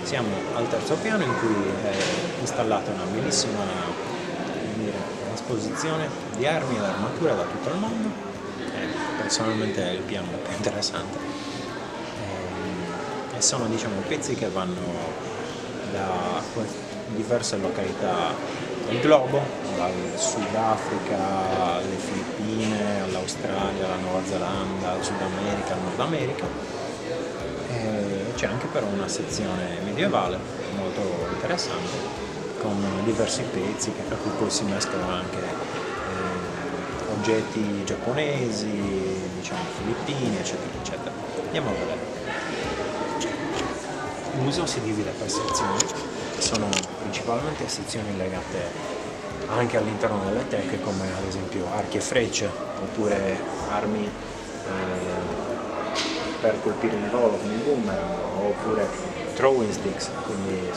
Siamo al terzo piano in cui è installata una bellissima esposizione di armi ed armature da tutto il mondo. Personalmente è il piano più interessante. E sono pezzi che vanno da diverse località del globo, dal Sudafrica alle Filippine, all'Australia, alla Nuova Zelanda, al Sud America, al Nord America. C'è anche però una sezione medievale molto interessante con diversi pezzi per cui poi si mescolano anche oggetti giapponesi, filippini, eccetera eccetera. Andiamo a vedere. Il museo si divide per sezioni, sono principalmente sezioni legate anche all'interno delle teche, come ad esempio archi e frecce, oppure armi per colpire il volo con il boomerang, oppure throwing sticks, quindi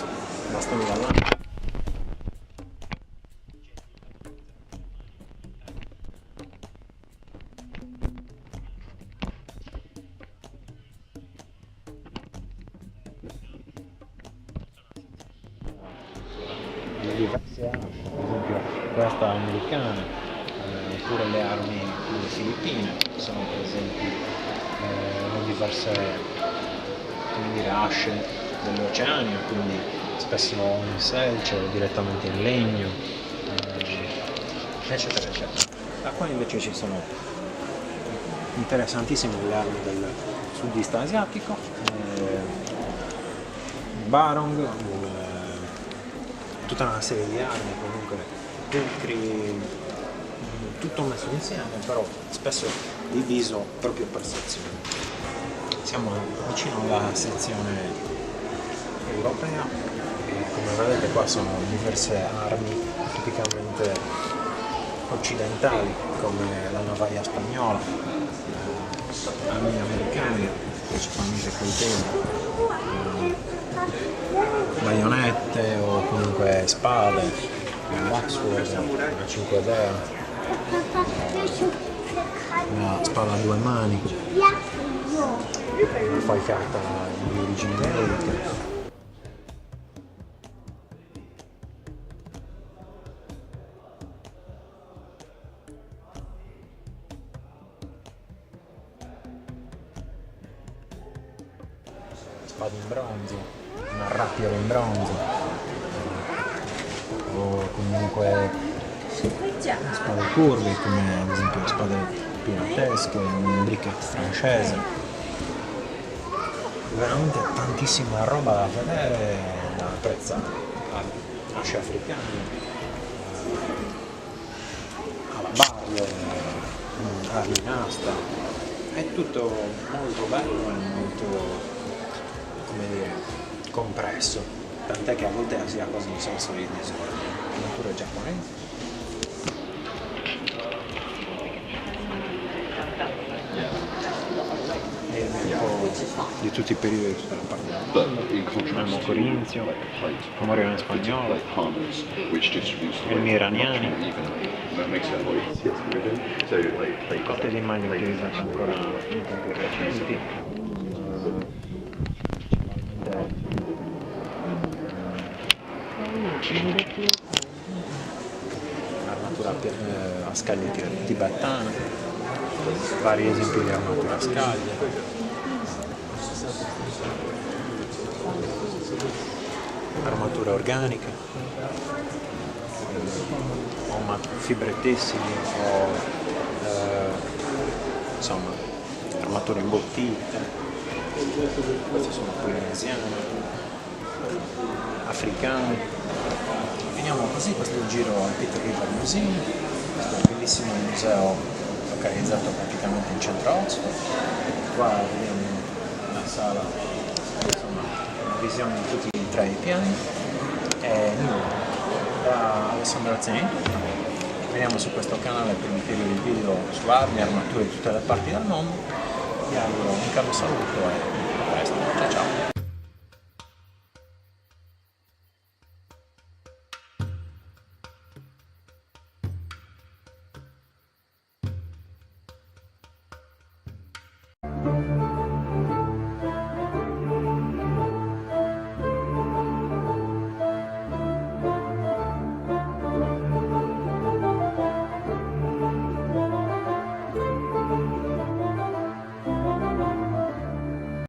bastoni da lanciare. Diverse armi, ad esempio questa americana, oppure le armi delle Filippine, sono presenti diverse asce dell'Oceania, quindi spesso in selce o direttamente in legno, eccetera eccetera. Da qua invece ci sono interessantissime le armi del sud-est asiatico, barong, tutta una serie di armi, comunque pulcri, tutto messo insieme, però spesso diviso proprio per sezioni. Siamo vicino alla sezione europea e come vedete qua sono diverse armi tipicamente occidentali, come la navaia spagnola, armi americane, principalmente coltelli, baionette o comunque spade, un Waxwork, una 5 dea, una spada a due mani, una falcata di origini mediche. Spade in bronzo, una rapiera in bronzo, o comunque spade curve come ad esempio spade piratesche, un briquet francese. Veramente tantissima roba da vedere e da apprezzare. Asce africane, alabarde, armi in asta, è tutto molto bello e molto, come dire, compresso, tant'è che a volte si ha quasi un senso di disordine. Natura giapponese. Di tutti i periodi, di tutta la parte del mondo, corinzio, Morione spagnolo, elmi iraniani, cotte di maglia utilizzate ancora in tempi recenti, armatura a scaglie tibetane, vari esempi di armatura a scaglie, armature organiche, o fibre tessili o insomma armature imbottite. Queste sono polinesiane, africane. Finiamo così questo giro al Pitt River Museum, questo bellissimo museo localizzato praticamente in centro a Oxford. Qua vediamo la sala, insomma, una visione di tutti e tre i piani. E niente, da Alessandro Zeni, vediamo su questo canale per ulteriori video su armi e armature di tutte le parti del mondo. Vi auguro un caro saluto e a presto, ciao ciao!